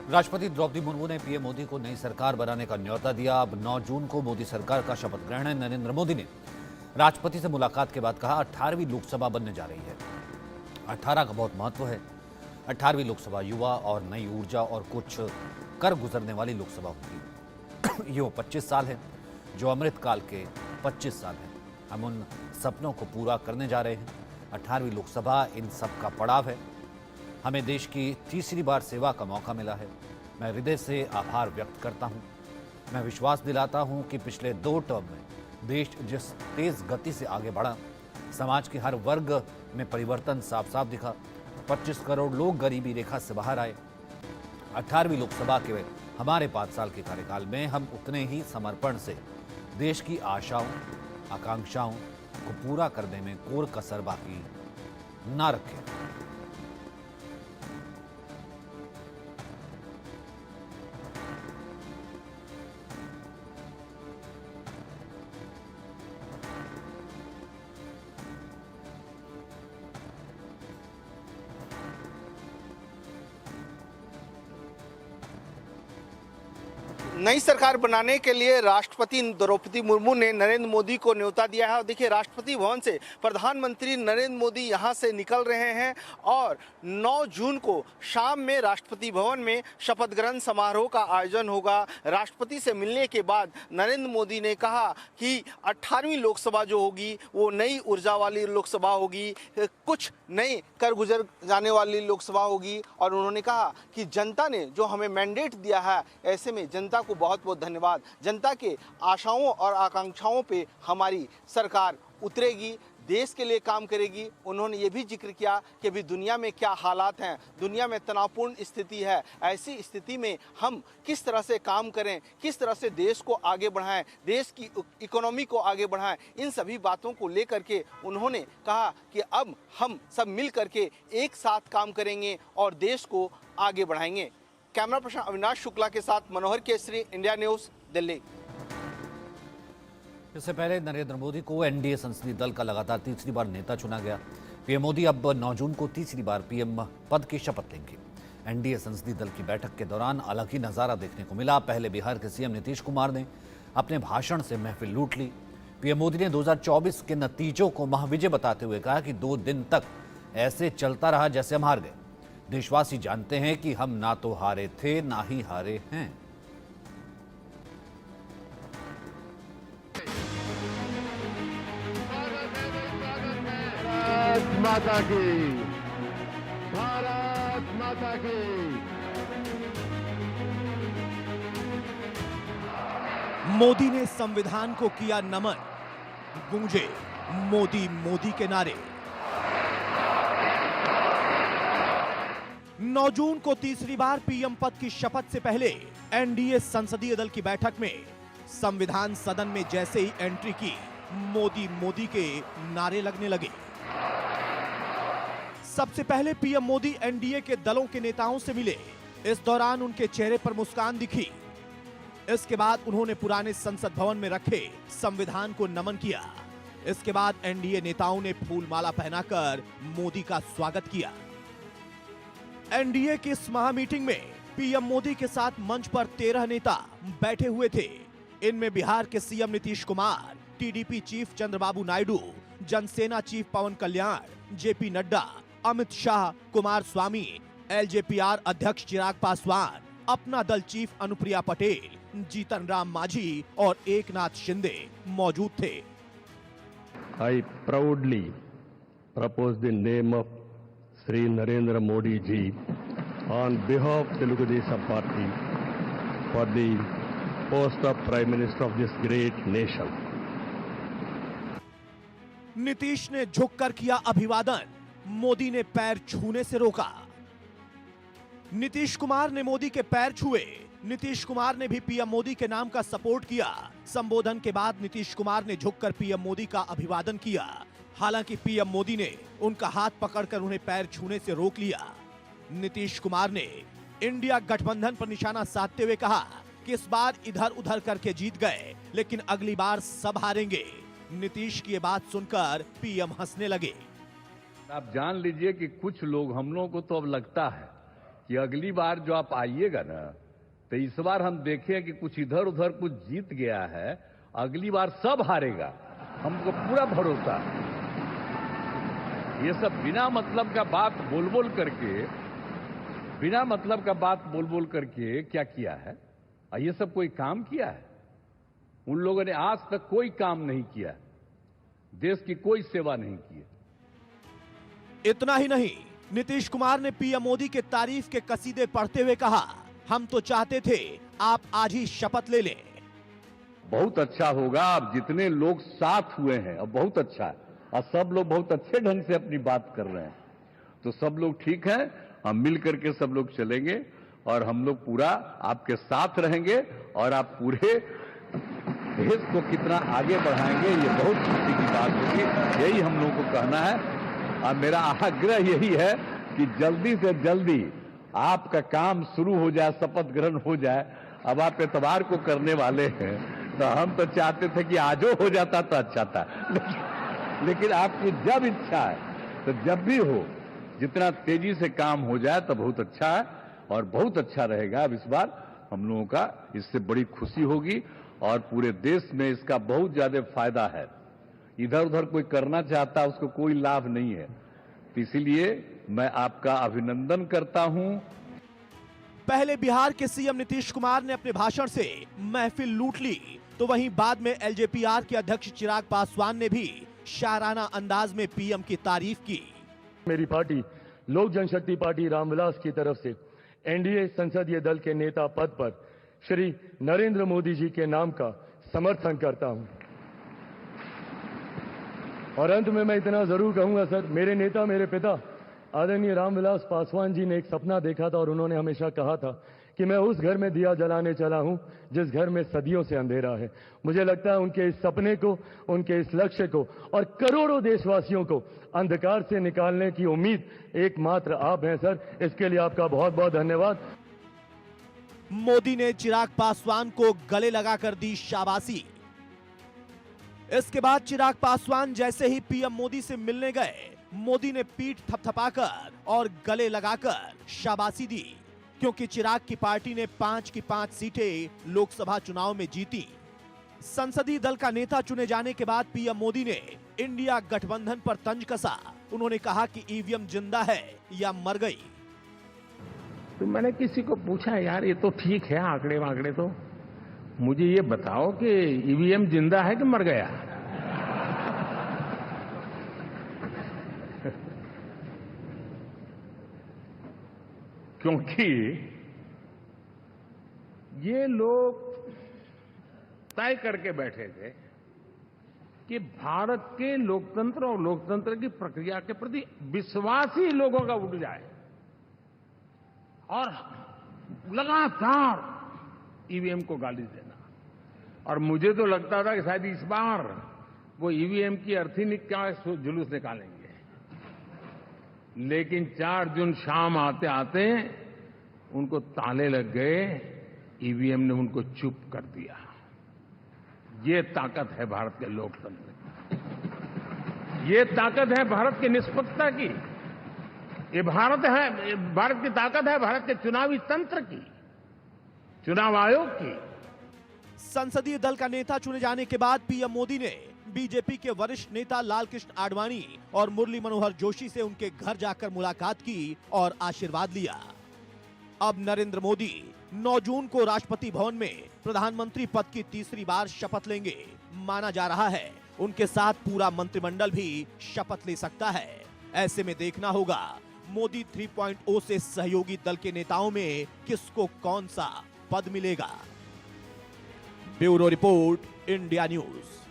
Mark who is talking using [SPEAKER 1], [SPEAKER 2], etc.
[SPEAKER 1] राष्ट्रपति द्रौपदी मुर्मू ने पीएम मोदी को नई सरकार बनाने का न्योता दिया। अब 9 जून को मोदी सरकार का शपथ ग्रहण है। नरेंद्र मोदी ने राष्ट्रपति से मुलाकात के बाद कहा 18वीं लोकसभा बनने जा रही है। 18 का बहुत महत्व है। 18वीं लोकसभा युवा और नई ऊर्जा और कुछ कर गुजरने वाली लोकसभा होगी। ये वो 25 साल है जो अमृत काल के 25 साल हैं। हम उन सपनों को पूरा करने जा रहे हैं। 18वीं लोकसभा इन सब का पड़ाव है। हमें देश की तीसरी बार सेवा का मौका मिला है। मैं हृदय से आभार व्यक्त करता हूं। मैं विश्वास दिलाता हूं कि पिछले 2 टर्म में देश जिस तेज गति से आगे बढ़ा, समाज के हर वर्ग में परिवर्तन साफ साफ दिखा। 25 करोड़ लोग गरीबी रेखा से बाहर आए। 18वीं लोकसभा के हमारे 5 साल के कार्यकाल में हम उतने ही समर्पण से देश की आशाओं आकांक्षाओं को पूरा करने में कोई कसर बाकी ना रखें।
[SPEAKER 2] नई सरकार बनाने के लिए राष्ट्रपति द्रौपदी मुर्मू ने नरेंद्र मोदी को न्योता दिया है। और देखिए, राष्ट्रपति भवन से प्रधानमंत्री नरेंद्र मोदी यहां से निकल रहे हैं और 9 जून को शाम में राष्ट्रपति भवन में शपथ ग्रहण समारोह का आयोजन होगा। राष्ट्रपति से मिलने के बाद नरेंद्र मोदी ने कहा कि 18वीं लोकसभा जो होगी वो नई ऊर्जा वाली लोकसभा होगी, कुछ नए कर गुजर जाने वाली लोकसभा होगी। और उन्होंने कहा कि जनता ने जो हमें मैंडेट दिया है, ऐसे में जनता को बहुत बहुत धन्यवाद। जनता के आशाओं और आकांक्षाओं पे हमारी सरकार उतरेगी, देश के लिए काम करेगी। उन्होंने ये भी जिक्र किया कि अभी दुनिया में क्या हालात हैं, दुनिया में तनावपूर्ण स्थिति है। ऐसी स्थिति में हम किस तरह से काम करें, किस तरह से देश को आगे बढ़ाएं, देश की इकोनॉमी को आगे बढ़ाएं, इन सभी बातों को लेकर के उन्होंने कहा कि अब हम सब मिल करके एक साथ काम करेंगे और देश को आगे बढ़ाएंगे। कैमरा पर्सन अविनाश शुक्ला के साथ मनोहर केसरी, इंडिया न्यूज़, दिल्ली।
[SPEAKER 1] इससे पहले नरेंद्र मोदी को एनडीए संसदीय दल का लगातार तीसरी बार नेता चुना गया। पीएम मोदी अब 9 जून को तीसरी बार पीएम पद की शपथ लेंगे। एनडीए संसदीय दल की बैठक के दौरान अलग ही नजारा देखने को मिला। पहले बिहार के सीएम नीतीश कुमार ने अपने भाषण से महफिल लूट ली। पीएम मोदी ने 2024 के नतीजों को महाविजय बताते हुए कहा कि 2 दिन तक ऐसे चलता रहा जैसे हम हार गए। देशवासी जानते हैं कि हम ना तो हारे थे ना ही हारे हैं।
[SPEAKER 3] भारत माता की, भारत माता की।
[SPEAKER 4] मोदी ने संविधान को किया नमन, गूंजे मोदी मोदी के नारे। 9 जून को तीसरी बार पीएम पद की शपथ से पहले एनडीए संसदीय दल की बैठक में संविधान सदन में जैसे ही एंट्री की, मोदी मोदी के नारे लगने लगे। सबसे पहले पीएम मोदी एनडीए के दलों के नेताओं से मिले। इस दौरान उनके चेहरे पर मुस्कान दिखी। इसके बाद उन्होंने पुराने संसद भवन में रखे संविधान को नमन किया। इसके बाद एनडीए नेताओं ने फूलमाला पहनाकर मोदी का स्वागत किया। एनडीए की इस महामीटिंग में पीएम मोदी के साथ मंच पर 13 नेता बैठे हुए थे। इनमें बिहार के CM Nitish Kumar, TDP chief Chandrababu Naidu, Janasena chief Pawan Kalyan, JP Nadda, Amit Shah, Kumar Swamy, LJPR अध्यक्ष चिराग पासवान, अपना दल चीफ अनुप्रिया पटेल, जीतन राम मांझी और एकनाथ शिंदे मौजूद थे।
[SPEAKER 3] I proudly propose the name of Sri Narendra Modi ji on behalf of Telugu Desam Party for the post of Prime Minister of this great nation.
[SPEAKER 4] Nitish ने झुककर किया अभिवादन, मोदी ने पैर छूने से रोका। नीतीश कुमार ने मोदी के पैर छुए। नीतीश कुमार ने भी पीएम मोदी के नाम का सपोर्ट किया। संबोधन के बाद नीतीश कुमार ने झुककर पीएम मोदी का अभिवादन किया। हालांकि पीएम मोदी ने उनका हाथ पकड़कर उन्हें पैर छूने से रोक लिया। नीतीश कुमार ने इंडिया गठबंधन पर निशाना साधते हुए कहा कि इस बार इधर उधर करके जीत गए, लेकिन अगली बार सब हारेंगे। नीतीश की ये बात सुनकर पीएम हंसने लगे।
[SPEAKER 5] आप जान लीजिए कि कुछ लोग, हम लोगों को तो अब लगता है
[SPEAKER 3] कि अगली बार जो आप आइएगा ना, तो इस बार हम देखें कि कुछ इधर उधर कुछ जीत गया है, अगली बार सब हारेगा, हमको पूरा भरोसा है। ये सब बिना मतलब का बात बोल बोल करके क्या किया है? ये सब कोई काम किया है? उन लोगों ने आज तक कोई काम नहीं किया, देश की कोई सेवा नहीं की है।
[SPEAKER 4] इतना ही नहीं, नीतीश कुमार ने पीएम मोदी के तारीफ के कसीदे पढ़ते हुए कहा, हम तो चाहते थे आप आज ही शपथ ले लें।
[SPEAKER 3] बहुत अच्छा होगा, अब जितने लोग साथ हुए हैं अब बहुत अच्छा है, और सब लोग बहुत अच्छे ढंग से अपनी बात कर रहे हैं, तो सब लोग ठीक है, हम मिल करके सब लोग चलेंगे और हम लोग पूरा आपके साथ रहेंगे और आप पूरे देश को कितना आगे बढ़ाएंगे, ये बहुत खुशी की बात होगी। यही हम लोगों को कहना है, और मेरा आग्रह यही है कि जल्दी से जल्दी आपका काम शुरू हो जाए, शपथ ग्रहण हो जाए। अब आप एतवार को करने वाले हैं, तो हम तो चाहते थे कि आजो हो जाता तो अच्छा था, लेकिन आपकी जब इच्छा है तो जब भी हो, जितना तेजी से काम हो जाए तो बहुत अच्छा है और बहुत अच्छा रहेगा। अब इस बार हम लोगों का इससे बड़ी खुशी होगी और पूरे देश में इसका बहुत ज्यादा फायदा है। इधर उधर कोई करना चाहता है, उसको कोई लाभ नहीं है, तो इसीलिए मैं आपका अभिनंदन करता हूं।
[SPEAKER 4] पहले बिहार के सीएम नीतीश कुमार ने अपने भाषण से महफिल लूट ली, तो वहीं बाद में एलजेपीआर के अध्यक्ष चिराग पासवान ने भी शायराना अंदाज में पीएम की तारीफ की।
[SPEAKER 5] मेरी पार्टी लोक जनशक्ति पार्टी रामविलास की तरफ से एनडीए संसदीय दल के नेता पद पर श्री नरेंद्र मोदी जी के नाम का समर्थन करता हूं। और अंत में मैं इतना जरूर कहूंगा सर, मेरे नेता, मेरे पिता आदरणीय रामविलास पासवान जी ने एक सपना देखा था और उन्होंने हमेशा कहा था कि मैं उस घर में दिया जलाने चला हूं जिस घर में सदियों से अंधेरा है। मुझे लगता है उनके इस सपने को, उनके इस लक्ष्य को और करोड़ों देशवासियों को अंधकार से निकालने की उम्मीद एकमात्र आप हैं सर। इसके लिए आपका बहुत बहुत धन्यवाद।
[SPEAKER 4] मोदी ने चिराग पासवान को गले लगाकर दी शाबाशी। इसके बाद चिराग पासवान जैसे ही पीएम मोदी से मिलने गए, मोदी ने पीठ थपथपाकर और गले लगाकर शाबाशी दी, क्योंकि चिराग की पार्टी ने 5 की 5 सीटें लोकसभा चुनाव में जीती। संसदीय दल का नेता चुने जाने के बाद पीएम मोदी ने इंडिया गठबंधन पर तंज कसा। उन्होंने कहा कि ईवीएम जिंदा है या मर गई।
[SPEAKER 6] तो मैंने किसी को पूछा, यार ये तो ठीक है आंकड़े वांकड़े, तो मुझे ये बताओ कि ईवीएम जिंदा है कि मर गया? क्योंकि ये लोग तय करके बैठे थे कि भारत के लोकतंत्र और लोकतंत्र की प्रक्रिया के प्रति विश्वास ही लोगों का उठ जाए, और लगातार ईवीएम को गाली देना। और मुझे तो लगता था कि शायद इस बार वो ईवीएम की अर्थी क्या जुलूस निकालेंगे, लेकिन 4 जून शाम आते आते उनको ताले लग गए, ईवीएम ने उनको चुप कर दिया। ये ताकत है भारत के लोकतंत्र की, ये ताकत है भारत की निष्पक्षता की, ये भारत की ताकत है भारत के चुनावी तंत्र की, चुनाव आयोग की।
[SPEAKER 4] संसदीय दल का नेता चुने जाने के बाद पीएम मोदी ने बीजेपी के वरिष्ठ नेता लालकृष्ण आडवाणी और मुरली मनोहर जोशी से उनके घर जाकर मुलाकात की और आशीर्वाद लिया। अब नरेंद्र मोदी 9 जून को राष्ट्रपति भवन में प्रधानमंत्री पद की तीसरी बार शपथ लेंगे। माना जा रहा है उनके साथ पूरा मंत्रिमंडल भी शपथ ले सकता है। ऐसे में देखना होगा मोदी 3.0 से सहयोगी दल के नेताओं में किसको कौन सा पद मिलेगा। Bureau report, India news.